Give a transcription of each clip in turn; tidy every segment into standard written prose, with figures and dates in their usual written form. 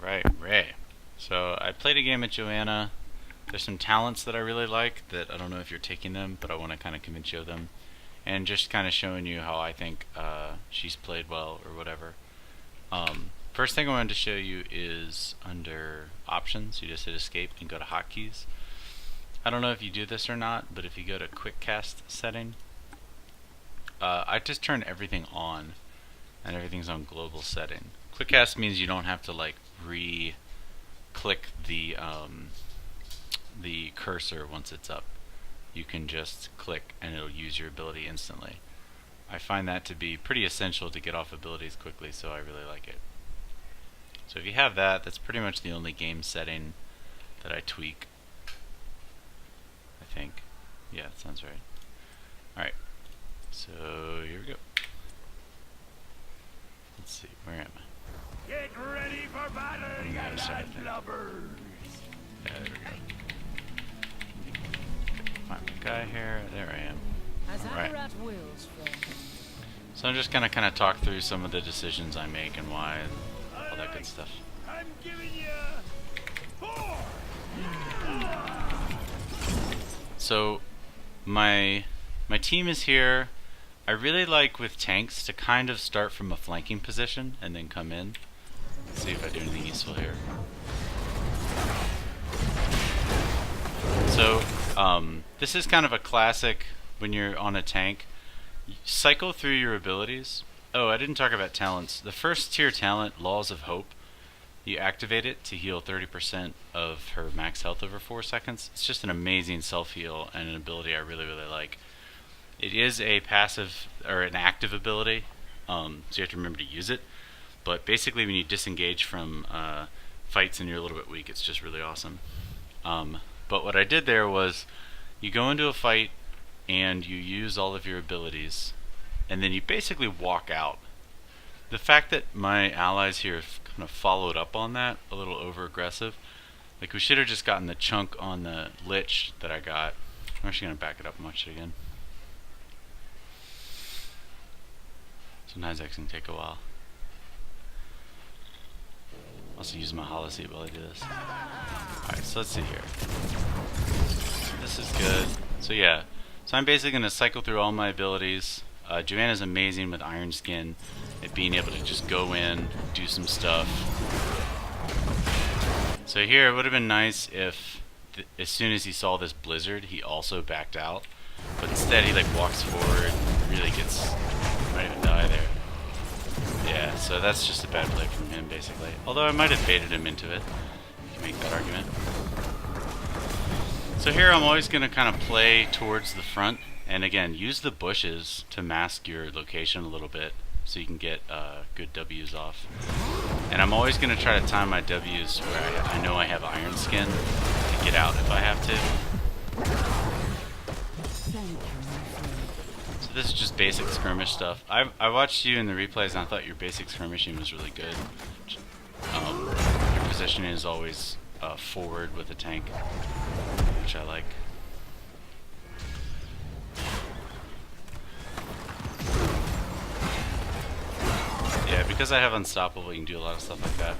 Alright, Ray. So I played a game at Joanna. There's some talents that I really like that I don't know if you're taking them, but I want to kind of convince you of them. And just kind of showing you how I think she's played well or whatever. First thing I wanted to show you is under options. You just hit escape and go to hotkeys. I don't know if you do this or not, but if you go to quick cast setting, I just turn everything on and everything's on global setting. Quick cast means you don't have to like re-click the cursor once it's up. You can just click and it'll use your ability instantly. I find that to be pretty essential to get off abilities quickly, so I really like it. So if you have that, that's pretty much the only game setting that I tweak. I think. Yeah, that sounds right. Alright, so here we go. Let's see, where am I? Get ready for battle, you landlubbers! Yeah, there we go. Find my guy here. There I am. Right. So I'm just gonna kind of talk through some of the decisions I make and why, and all that good stuff. I'm giving you 4. So my team is here. I really like with tanks to kind of start from a flanking position and then come in. Let's see if I do anything useful here. So this is kind of a classic when you're on a tank. Cycle through your abilities. Oh, I didn't talk about talents. The first tier talent, Laws of Hope, you activate it to heal 30% of her max health over 4 seconds. It's just an amazing self-heal and an ability I really, really like. It is a passive, or an active ability, so you have to remember to use it. But basically when you disengage from fights and you're a little bit weak, it's just really awesome. But what I did there was, you go into a fight and you use all of your abilities, and then you basically walk out. The fact that my allies here have kind of followed up on that, a little over aggressive. Like we should have just gotten the chunk on the Lich that I got. I'm actually going to back it up and watch it again. Sometimes that can take a while. Also use my holoseat while I do this. Alright, so let's see here. This is good. So yeah, so I'm basically going to cycle through all my abilities. Joanna's amazing with Iron Skin at being able to just go in, do some stuff. So here it would have been nice if as soon as he saw this blizzard he also backed out, but instead he like walks forward, really gets, might even die there. Yeah, so that's just a bad play from him basically, although I might have baited him into it. You can make that argument. So here I'm always going to kind of play towards the front, and again use the bushes to mask your location a little bit so you can get good W's off. And I'm always going to try to time my W's where I know I have Iron Skin to get out if I have to. So this is just basic skirmish stuff. I watched you in the replays and I thought your basic skirmishing was really good. Your positioning is always forward with the tank, which I like. Yeah, because I have Unstoppable, you can do a lot of stuff like that.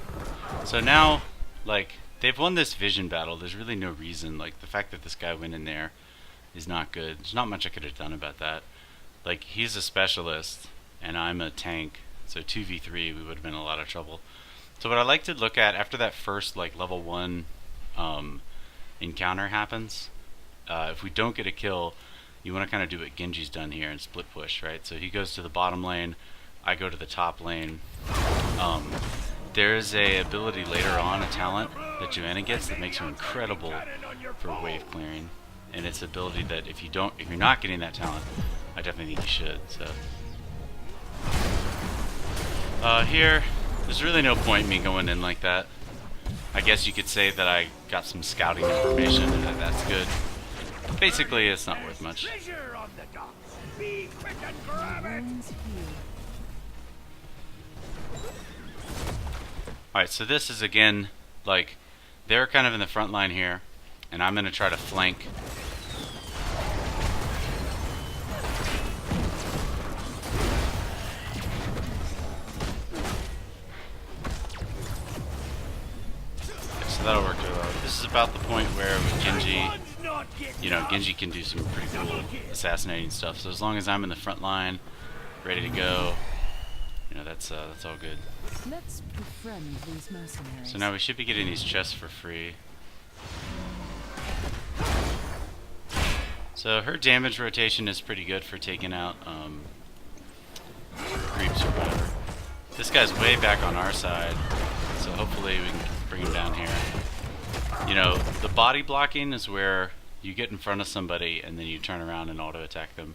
So now, like, they've won this vision battle. There's really no reason. Like, the fact that this guy went in there is not good. There's not much I could have done about that. Like, he's a specialist, and I'm a tank. So 2v3, we would have been in a lot of trouble. So what I like to look at, after that first, like, level 1 encounter happens, if we don't get a kill, you want to kind of do what Genji's done here and split push, right? So he goes to the bottom lane, I go to the top lane. There's a ability later on, a talent that Joanna gets that makes her incredible for wave clearing, and it's an ability that if you're not getting that talent, I definitely think you should. So here, there's really no point in me going in like that. I guess you could say that I got some scouting information and that that's good. But basically, it's not worth much. Be quick and grab it. Alright, so this is again, like, they're kind of in the front line here, and I'm going to try to flank. So that'll work really well. This is about the point where with Genji, you know, Genji can do some pretty cool assassinating stuff. So as long as I'm in the front line, ready to go, you know, that's all good. Let's befriend these mercenaries. So now we should be getting these chests for free. So her damage rotation is pretty good for taking out creeps or whatever. This guy's way back on our side, so hopefully we can bring him down here. You know, the body blocking is where you get in front of somebody and then you turn around and auto attack them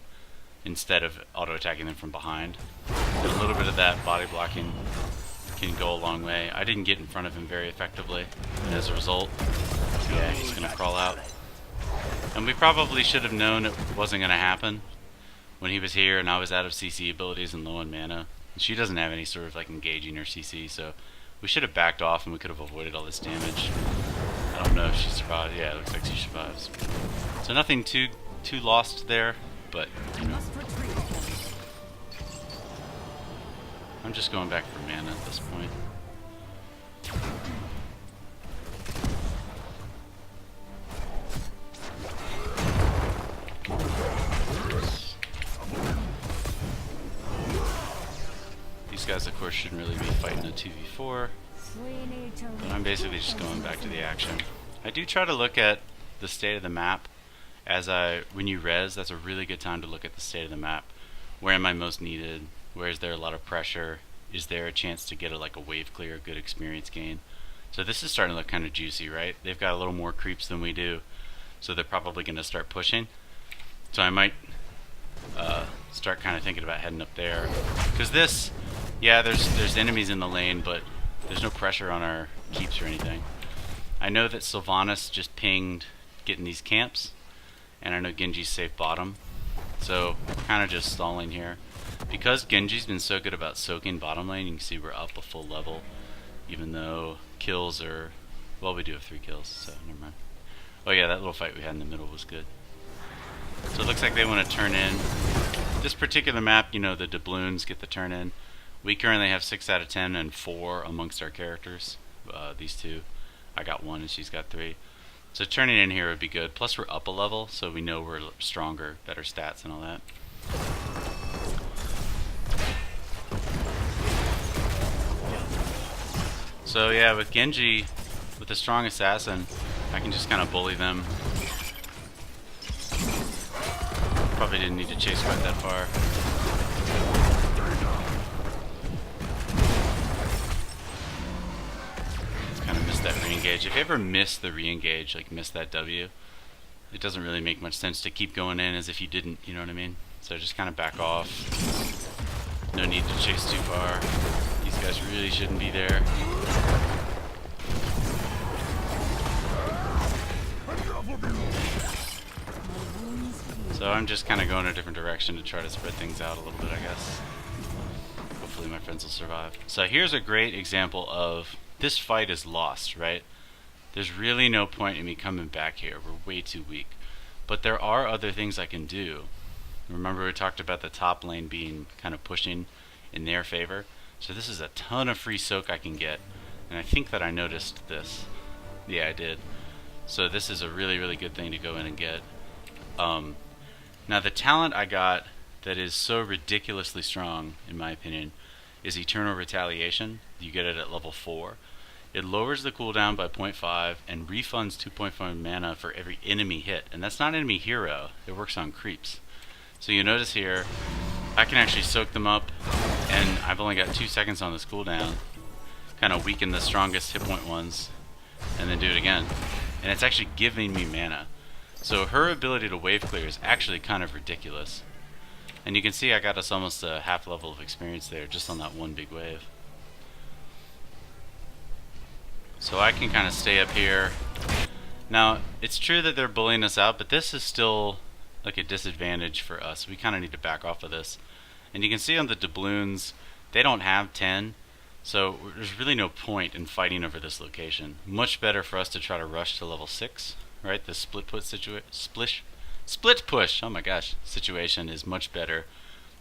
instead of auto attacking them from behind. And a little bit of that body blocking can go a long way. I didn't get in front of him very effectively, and as a result, yeah, he's gonna crawl out. And we probably should have known it wasn't gonna happen when he was here and I was out of CC abilities and low on mana. And she doesn't have any sort of like engaging or CC, so we should have backed off and we could have avoided all this damage. I don't know if she survived. Yeah, it looks like she survives. So nothing too lost there, but you know. I'm just going back for mana at this point. These guys, of course, shouldn't really be fighting a 2v4. But I'm basically just going back to the action. I do try to look at the state of the map when you res. That's a really good time to look at the state of the map. Where am I most needed? Where is there a lot of pressure? Is there a chance to get a wave clear, a good experience gain? So this is starting to look kind of juicy, right? They've got a little more creeps than we do, so they're probably going to start pushing. So I might start kind of thinking about heading up there, because this, yeah, there's enemies in the lane, but there's no pressure on our keeps or anything. I know that Sylvanas just pinged getting these camps, and I know Genji's safe bottom, so we're kind of just stalling here. Because Genji's been so good about soaking bottom lane, you can see we're up a full level, even though kills are, well, we do have 3 kills, so never mind. Oh yeah, that little fight we had in the middle was good. So it looks like they want to turn in. This particular map, you know, the doubloons get the turn in. We currently have 6 out of 10 and 4 amongst our characters. These two. I got 1 and she's got 3. So turning in here would be good. Plus we're up a level, so we know we're stronger, better stats and all that. So yeah, with Genji, with a strong assassin, I can just kind of bully them. Probably didn't need to chase quite that far. Just kind of missed that re-engage. If you ever miss the re-engage, like miss that W, it doesn't really make much sense to keep going in as if you didn't, you know what I mean? So just kind of back off. No need to chase too far. These guys really shouldn't be there. So I'm just kind of going a different direction to try to spread things out a little bit, I guess. Hopefully my friends will survive. So here's a great example of this fight is lost, right? There's really no point in me coming back here. We're way too weak. But there are other things I can do. Remember we talked about the top lane being kind of pushing in their favor. So this is a ton of free soak I can get. And I think that I noticed this. Yeah, I did. So this is a really, really good thing to go in and get. Now the talent I got that is so ridiculously strong, in my opinion, is Eternal Retaliation. You get it at level 4. It lowers the cooldown by 0.5 and refunds 2.5 mana for every enemy hit. And that's not enemy hero, it works on creeps. So you notice here, I can actually soak them up, and I've only got 2 seconds on this cooldown. Kind of weaken the strongest hit point ones, and then do it again. And it's actually giving me mana. So her ability to wave clear is actually kind of ridiculous. And you can see I got us almost a half level of experience there just on that one big wave. So I can kind of stay up here. Now, it's true that they're bullying us out, but this is still like a disadvantage for us. We kind of need to back off of this. And you can see on the doubloons, they don't have 10. So there's really no point in fighting over this location. Much better for us to try to rush to level 6. Right, the split push, oh my gosh, situation is much better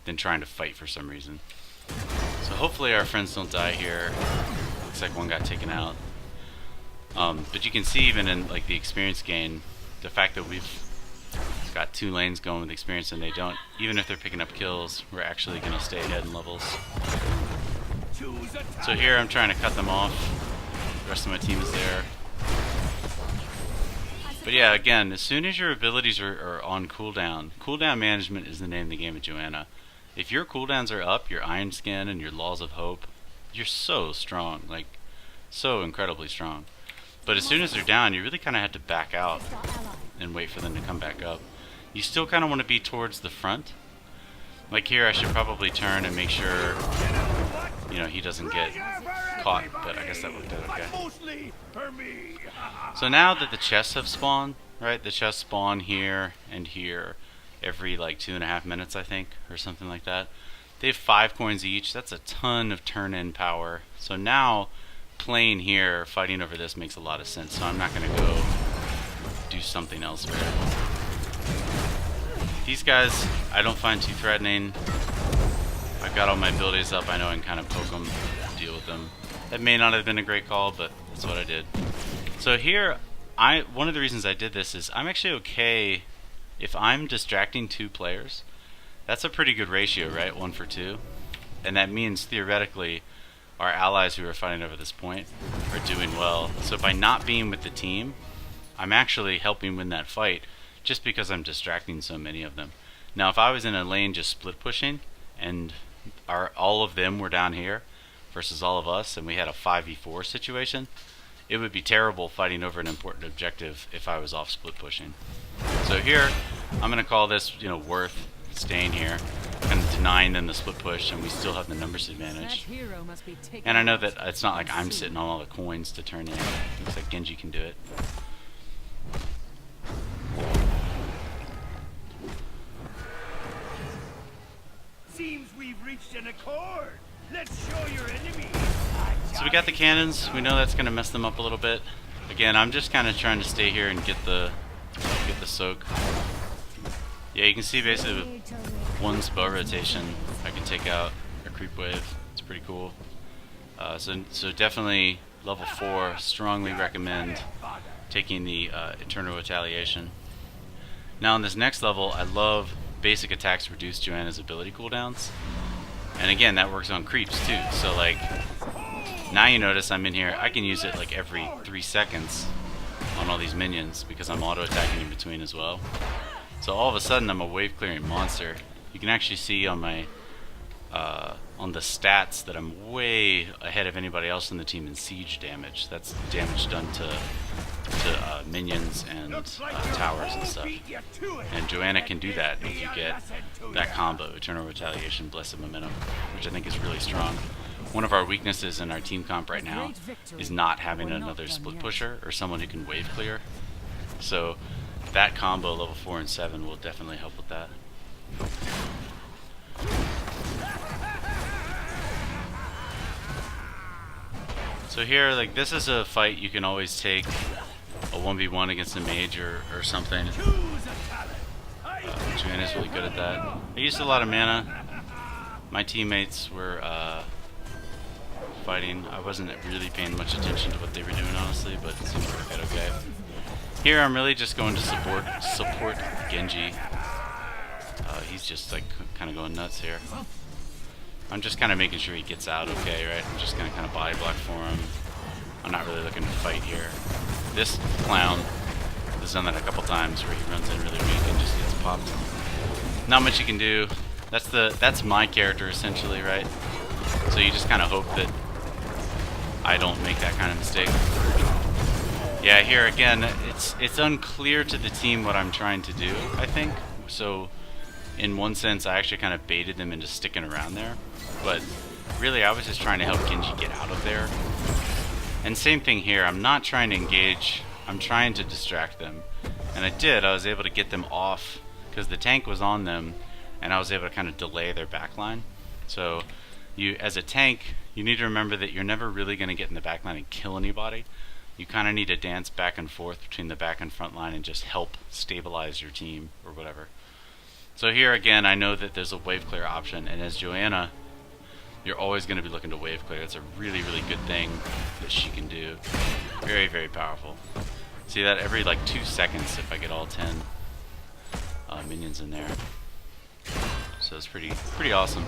than trying to fight for some reason. So hopefully our friends don't die here. Looks like one got taken out. But you can see even in like the experience gain, the fact that we've got 2 lanes going with experience and they don't, even if they're picking up kills, we're actually going to stay ahead in levels. So here I'm trying to cut them off. The rest of my team is there. But yeah, again, as soon as your abilities are on cooldown, cooldown management is the name of the game of Joanna. If your cooldowns are up, your Iron Skin and your Laws of Hope, you're so strong, like so incredibly strong. But as soon as they're down, you really kind of have to back out and wait for them to come back up. You still kind of want to be towards the front. Like here, I should probably turn and make sure, you know, he doesn't get caught, but I guess that worked out okay. So now that the chests have spawned, right, the chests spawn here and here every like 2.5 minutes, I think, or something like that. They have 5 coins each. That's a ton of turn-in power. So now playing here, fighting over this makes a lot of sense. So I'm not going to go do something elsewhere. These guys, I don't find too threatening. I've got all my abilities up. I know I can kind of poke them, deal with them. That may not have been a great call, but that's what I did. So here, one of the reasons I did this is I'm actually okay if I'm distracting 2 players. That's a pretty good ratio, right? 1 for 2. And that means theoretically our allies who are fighting over this point are doing well. So by not being with the team, I'm actually helping win that fight just because I'm distracting so many of them. Now if I was in a lane just split pushing and all of them were down here versus all of us and we had a 5v4 situation, it would be terrible fighting over an important objective if I was off split pushing. So here, I'm going to call this, you know, worth staying here, kind of denying them the split push, and we still have the numbers advantage. And I know that it's not like I'm sitting on all the coins to turn in. Looks like Genji can do it. Seems we've reached an accord. Let's show your enemy. So we got the cannons. We know that's going to mess them up a little bit. Again, I'm just kind of trying to stay here and get the soak. Yeah, you can see basically with 1 spell rotation, I can take out a creep wave. It's pretty cool. So definitely level 4. Strongly recommend taking the Eternal Retaliation. Now on this next level, I love basic attacks reduce Joanna's ability cooldowns. And again, that works on creeps too. So like, now you notice I'm in here, I can use it like every 3 seconds on all these minions because I'm auto attacking in between as well. So all of a sudden I'm a wave clearing monster. You can actually see on my on the stats that I'm way ahead of anybody else in the team in siege damage. That's damage done to minions and towers and stuff. And Joanna can do that if you get that combo, Eternal Retaliation, Blessed Momentum, which I think is really strong. One of our weaknesses in our team comp right now is not having another split pusher or someone who can wave clear. So that combo, level 4 and 7, will definitely help with that. So here, like, this is a fight you can always take a 1v1 against a mage or something. Joanna's really good at that. I used a lot of mana. My teammates were fighting. I wasn't really paying much attention to what they were doing, honestly, but it seemed to work out okay. Here I'm really just going to support Genji. He's just like kind of going nuts here. I'm just kind of making sure he gets out okay, right? I'm just going to kind of body block for him. I'm not really looking to fight here. This clown has done that a couple times where he runs in really weak and just gets popped. Not much you can do. That's my character essentially, right? So you just kind of hope that I don't make that kind of mistake. Yeah, here again, it's unclear to the team what I'm trying to do, I think. So in one sense, I actually kind of baited them into sticking around there. But really, I was just trying to help Genji get out of there. And same thing here, I'm not trying to engage, I'm trying to distract them. And I did, I was able to get them off, because the tank was on them, and I was able to kind of delay their backline. So you, as a tank, you need to remember that you're never really going to get in the backline and kill anybody. You kind of need to dance back and forth between the back and front line and just help stabilize your team or whatever. So here again, I know that there's a wave clear option, and as Joanna, you're always going to be looking to wave clear. It's a really, really good thing that she can do. Very, very powerful. See that every like 2 seconds if I get all 10 minions in there. So it's pretty awesome.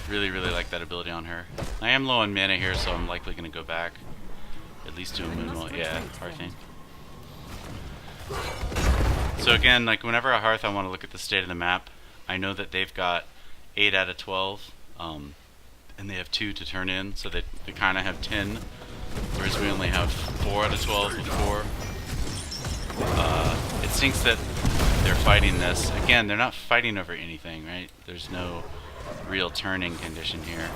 Really, really like that ability on her. I am low on mana here, so I'm likely going to go back. At least do a moonwall. Yeah, Hearthing. So again, like whenever I Hearth, I want to look at the state of the map. I know that they've got 8 out of 12, and they have 2 to turn in, so they kind of have 10, whereas we only have 4 out of 12 with 4. It stinks that they're fighting this. Again, they're not fighting over anything, right? There's no real turning condition here.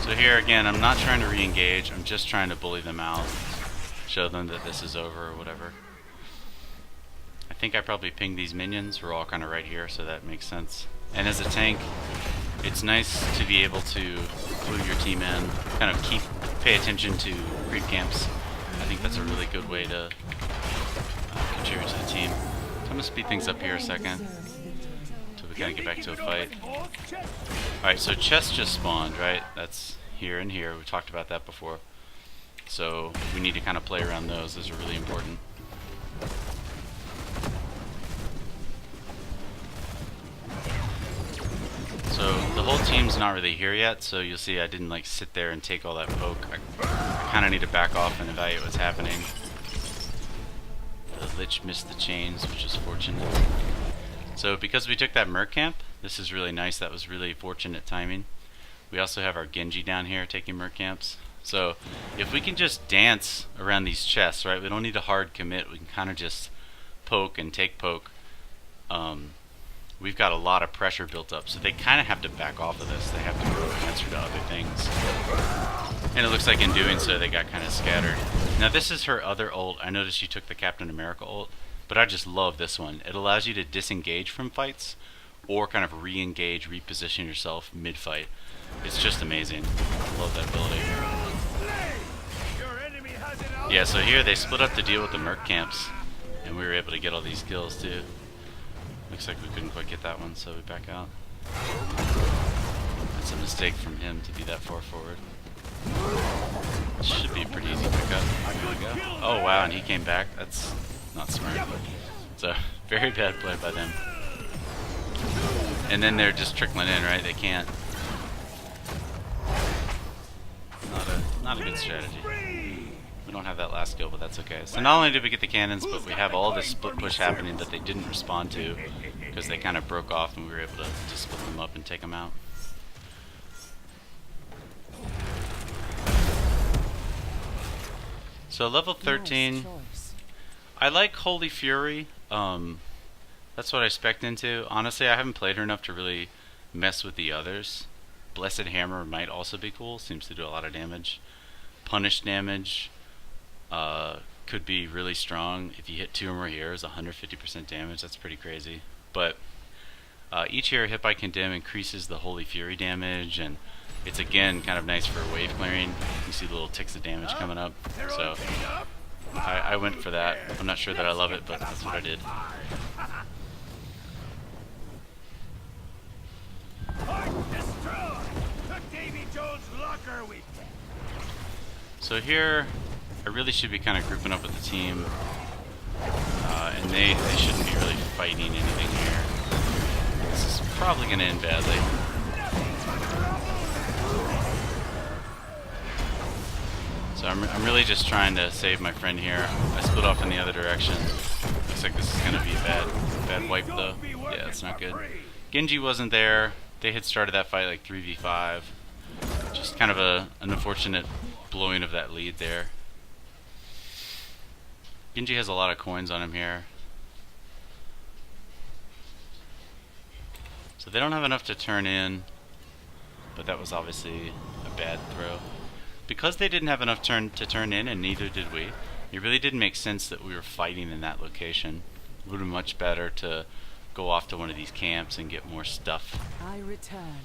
So here again, I'm not trying to re-engage, I'm just trying to bully them out, show them that this is over or whatever. I think I probably pinged these minions, we're all kind of right here, so that makes sense. And as a tank, it's nice to be able to clue your team in, kind of pay attention to creep camps. I think that's a really good way to contribute to the team. So I'm going to speed things up here a second, until we kind of get back to a fight. Alright, so chest just spawned, right? That's here and here, we talked about that before. So we need to kind of play around those, those are really important. So the whole team's not really here yet, so you'll see I didn't like sit there and take all that poke. I kind of need to back off and evaluate what's happening. The Lich missed the chains, which is fortunate. So because we took that Merc camp, this is really nice. That was really fortunate timing. We also have our Genji down here taking Merc camps. So if we can just dance around these chests, right? We don't need to hard commit. We can kind of just poke and take poke. We've got a lot of pressure built up, so they kind of have to back off of this. They have to go answer to other things. And it looks like in doing so, they got kind of scattered. Now this is her other ult. I noticed she took the Captain America ult, but I just love this one. It allows you to disengage from fights, or kind of re-engage, reposition yourself mid-fight. It's just amazing. I love that ability. Yeah, so here they split up to deal with the Merc camps, and we were able to get all these kills too. Looks like we couldn't quite get that one, so we back out. That's a mistake from him to be that far forward. Should be a pretty easy pickup. There we go. Oh wow, and he came back. That's not smart. So, very bad play by them. And then they're just trickling in, right? They can't. Not a good strategy. We don't have that last skill, but that's okay. So not only did we get the cannons, but we have all this split push happening that they didn't respond to because they kind of broke off and we were able to split them up and take them out. So level 13, I like Holy Fury. That's what I spec'd into. Honestly, I haven't played her enough to really mess with the others. Blessed Hammer might also be cool. Seems to do a lot of damage. Punish damage. Could be really strong. If you hit 2 or more heroes, 150% damage. That's pretty crazy. But each hero hit by Condemn increases the Holy Fury damage, and it's again kind of nice for wave clearing. You see little ticks of damage coming up. So I went for that. I'm not sure that I love it, but that's what I did. So here, I really should be kind of grouping up with the team, and they shouldn't be really fighting anything here. This is probably going to end badly. So I'm really just trying to save my friend here. I split off in the other direction. Looks like this is going to be a bad wipe though. Yeah, it's not good. Genji wasn't there. They had started that fight like 3v5. Just kind of an unfortunate blowing of that lead there. Genji has a lot of coins on him here. So they don't have enough to turn in, but that was obviously a bad throw. Because they didn't have enough to turn in, and neither did we, it really didn't make sense that we were fighting in that location. It would have been much better to go off to one of these camps and get more stuff. I return.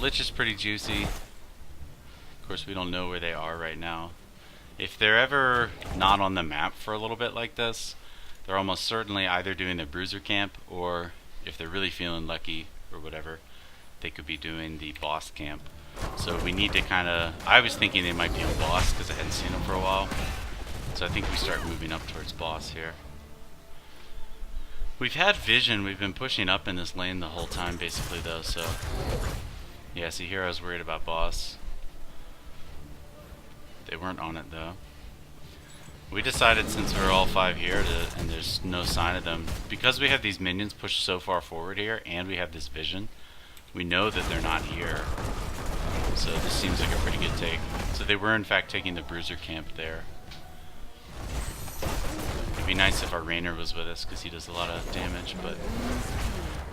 Lich is pretty juicy. Of course, we don't know where they are right now. If they're ever not on the map for a little bit like this, they're almost certainly either doing the Bruiser camp or if they're really feeling lucky or whatever, they could be doing the boss camp. So we need to kind of, I was thinking they might be on boss because I hadn't seen them for a while. So I think we start moving up towards boss here. We've had vision, we've been pushing up in this lane the whole time basically though, so yeah, see here I was worried about boss. They weren't on it though. We decided since we're all 5 here and there's no sign of them, because we have these minions pushed so far forward here and we have this vision, we know that they're not here. So this seems like a pretty good take. So they were in fact taking the bruiser camp there. It'd be nice if our Rainer was with us because he does a lot of damage, but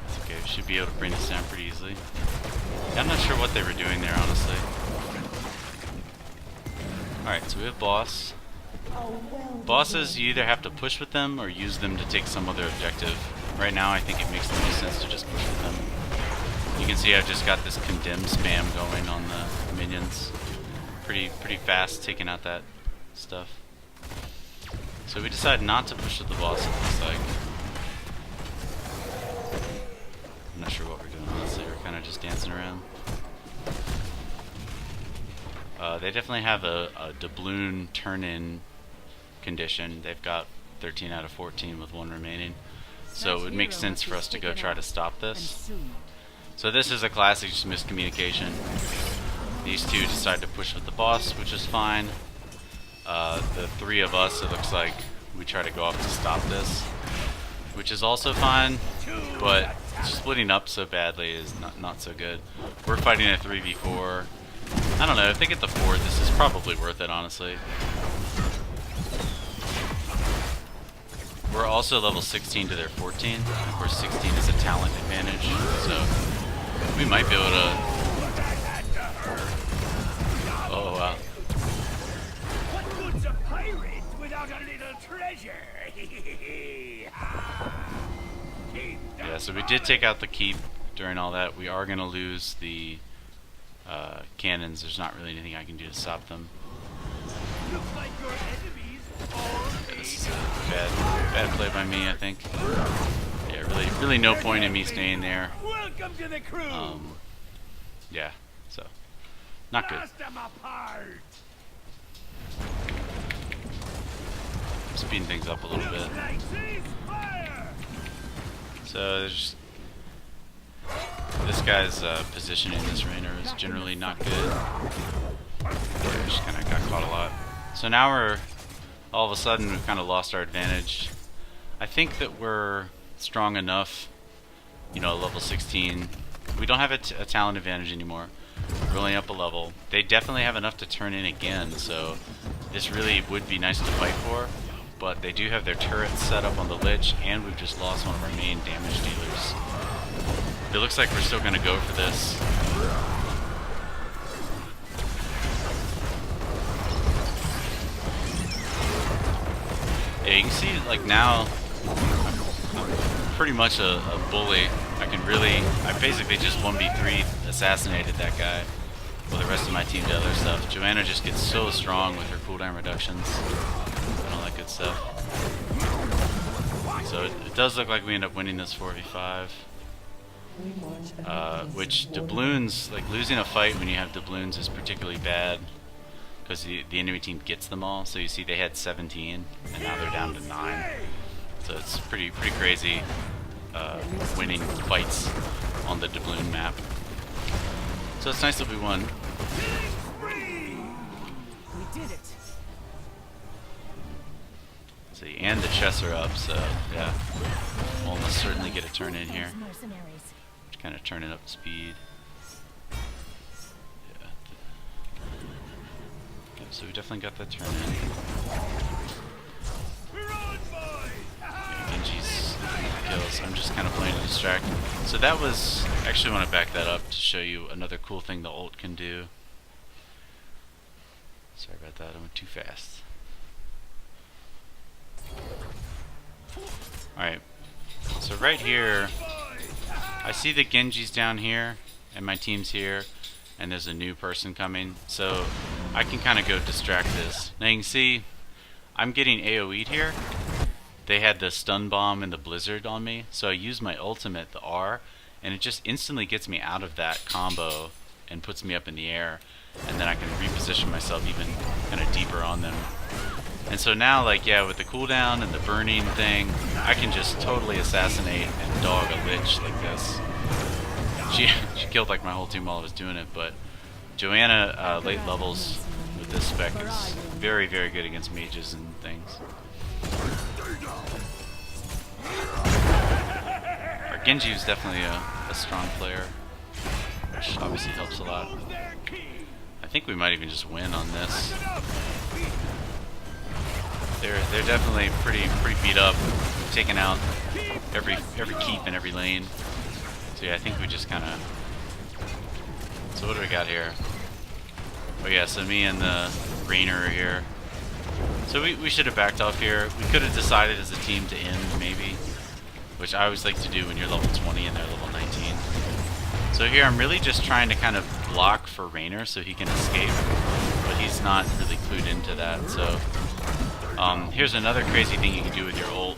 it's okay. We should be able to bring this down pretty easily. Yeah, I'm not sure what they were doing there, honestly. Alright, so we have boss. Bosses, you either have to push with them or use them to take some other objective. Right now I think it makes the most sense to just push with them. You can see I've just got this condemn spam going on the minions. Pretty fast taking out that stuff. So we decided not to push with the boss, it looks like. I'm not sure what we're doing, honestly. We're kind of just dancing around. They definitely have a doubloon turn-in condition. They've got 13 out of 14 with 1 remaining. So it would make sense for us to go try to stop this. So this is a classic just miscommunication. These two decide to push with the boss, which is fine. The 3 of us, it looks like we try to go off to stop this, which is also fine, but splitting up so badly is not so good. We're fighting a 3v4. I don't know, if they get the 4, this is probably worth it, honestly. We're also level 16 to their 14. Of course, 16 is a talent advantage, so we might be able to... Oh, wow. What good's a pirate without a little treasure? Yeah, so we did take out the keep during all that. We are going to lose the cannons. There's not really anything I can do to stop them. Looks like your enemies are This is a bad play by me, I think. Yeah, really no point in me staying there. Welcome to the crew. Yeah, so not good. Blast them apart. Speeding things up a little bit. Looks like ceasefire. So there's this guy's positioning this Rainer is generally not good. Yeah, just kind of got caught a lot. So now we're all of a sudden we've kind of lost our advantage. I think that we're strong enough, you know, level 16. We don't have a talent advantage anymore. We're only up a level. They definitely have enough to turn in again, so this really would be nice to fight for. But they do have their turrets set up on the Lich, and we've just lost one of our main damage dealers. It looks like we're still going to go for this. Yeah, you can see, like, now, I'm pretty much a bully. I basically just 1v3 assassinated that guy while the rest of my team did other stuff. Joanna just gets so strong with her cooldown reductions and all that good stuff. So it does look like we end up winning this 4v5. Which doubloons, like losing a fight when you have doubloons is particularly bad because the enemy team gets them all. So you see they had 17 and now they're down to 9. So it's pretty crazy winning fights on the doubloon map. So it's nice that we won. We did it. See, and the chests are up, so yeah, we'll almost certainly get a turn in here. Just kind of turning up speed. Yeah. Okay, so we definitely got that turn in. Yeah, Genji's kills. I'm just kind of playing to distract. So that was, actually want to back that up to show you another cool thing the ult can do. Sorry about that, I went too fast. Alright, so right here, I see the Genji's down here, and my team's here, and there's a new person coming, so I can kind of go distract this. Now you can see, I'm getting AoE'd here. they had the stun bomb and the blizzard on me, so I used my ultimate, the R, and it just instantly gets me out of that combo and puts me up in the air, and then I can reposition myself even kind of deeper on them. And so now, like, yeah, with the cooldown and the burning thing, I can just totally assassinate and dog a lich like this. She killed like my whole team while I was doing it, but Joanna late levels with this spec is very, very good against mages and things. Our Genji is definitely a strong player, which obviously helps a lot. I think we might even just win on this. They're definitely pretty beat up. We've taken out every keep in every lane. So yeah, I think we just kind of. So what do we got here? Oh yeah, so me and the Rainer are here. So we should have backed off here. We could have decided as a team to end maybe, which I always like to do when you're level 20 and they're level 19. So here I'm really just trying to kind of block for Rainer so he can escape, but he's not really clued into that. So here's another crazy thing you can do with your ult.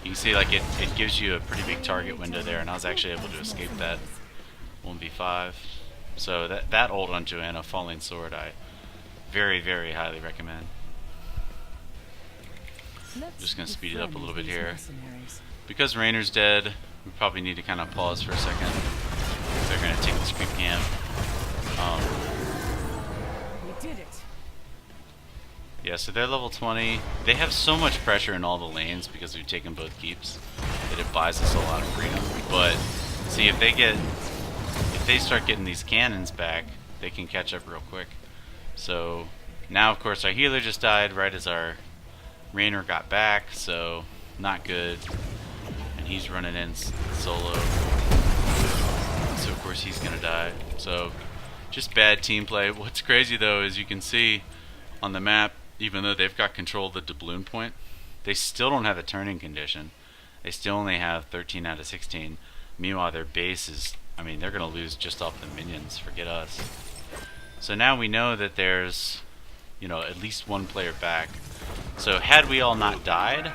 You can see like it gives you a pretty big target window there, and I was actually able to escape that 1v5. So that ult on Joanna, Falling Sword, I very, very highly recommend. I'm just going to speed it up a little bit here. Because Rainer's dead, we probably need to kind of pause for a second. They're going to take this creep camp. We did it. Yeah, so they're level 20. They have so much pressure in all the lanes because we've taken both keeps that it buys us a lot of freedom. But see, if they start getting these cannons back, they can catch up real quick. So now, of course, our healer just died right as our Rainer got back, so not good. And he's running in solo, so of course he's gonna die. So just bad team play. What's crazy though is you can see on the map, even though they've got control of the doubloon point, they still don't have a turning condition. They still only have 13 out of 16. Meanwhile, their base is, I mean, they're going to lose just off the minions. Forget us. So now we know that there's, you know, at least one player back. So had we all not died,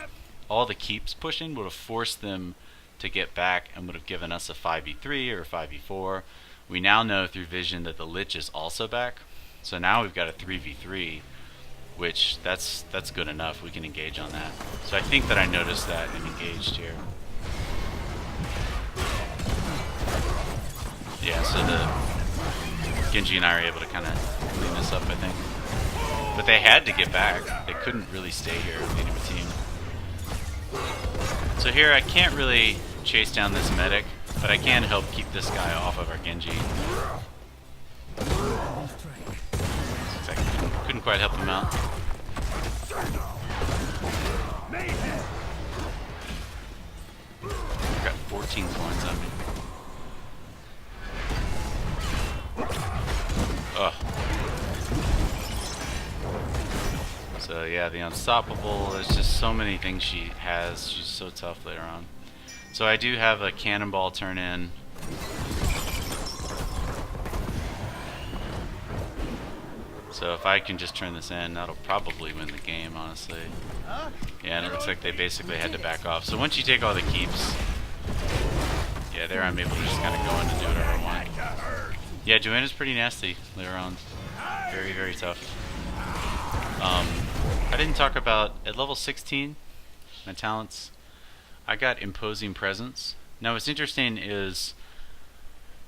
all the keeps pushing would have forced them to get back and would have given us a 5v3 or a 5v4. We now know through vision that the Lich is also back. So now we've got a 3v3, which that's good enough. We can engage on that. So I think that I noticed that and engaged here. Yeah, so the Genji and I are able to kind of clean this up, I think. But they had to get back. They couldn't really stay here leading a team. So here I can't really chase down this medic, but I can help keep this guy off of our Genji. Couldn't quite help him out. Got 14 coins on me. Ugh. So yeah, the unstoppable, there's just so many things she has. She's so tough later on. So I do have a cannonball turn in. So if I can just turn this in, that'll probably win the game, honestly. Yeah, and it looks like they basically had to back off. So once you take all the keeps, yeah, there I'm able to just kind of go in and do whatever I want. Yeah, Joanna's pretty nasty later on. Very, very tough. I didn't talk about, at level 16, my talents, I got Imposing Presence. Now what's interesting is,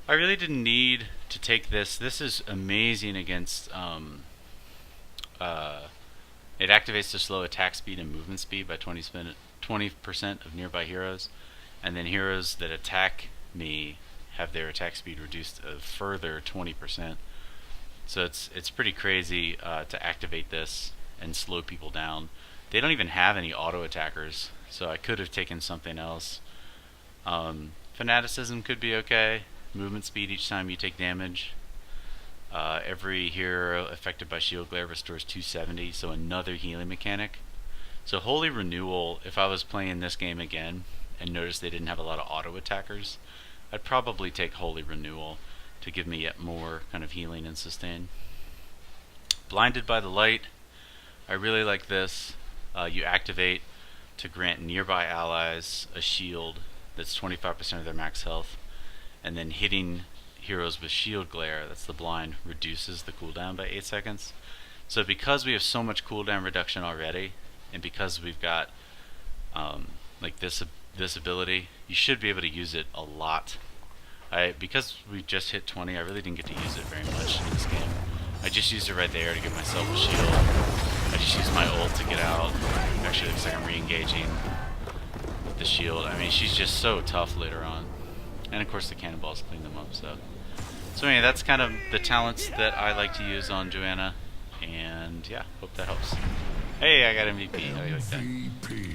I really didn't need to take this. This is amazing against, it activates to slow attack speed and movement speed by 20% of nearby heroes. And then heroes that attack me have their attack speed reduced a further 20%. So it's pretty crazy to activate this and slow people down. They don't even have any auto attackers, so I could have taken something else. Fanaticism could be okay. Movement speed each time you take damage. Every hero affected by shield glare restores 270, so another healing mechanic. So Holy Renewal, if I was playing this game again and noticed they didn't have a lot of auto attackers, I'd probably take Holy Renewal to give me yet more kind of healing and sustain. Blinded by the Light, I really like this. You activate to grant nearby allies a shield that's 25% of their max health, and then hitting heroes with shield glare, that's the blind, reduces the cooldown by 8 seconds. So because we have so much cooldown reduction already, and because we've got like this ability, you should be able to use it a lot. Because we just hit 20, I really didn't get to use it very much in this game. I just used it right there to give myself a shield. I just used my ult to get out. Actually, it looks like I'm re-engaging with the shield. I mean, she's just so tough later on. And of course the cannonballs clean them up, so anyway, that's kind of the talents that I like to use on Joanna. And yeah, hope that helps. Hey, I got MVP. How do you like that? MVP.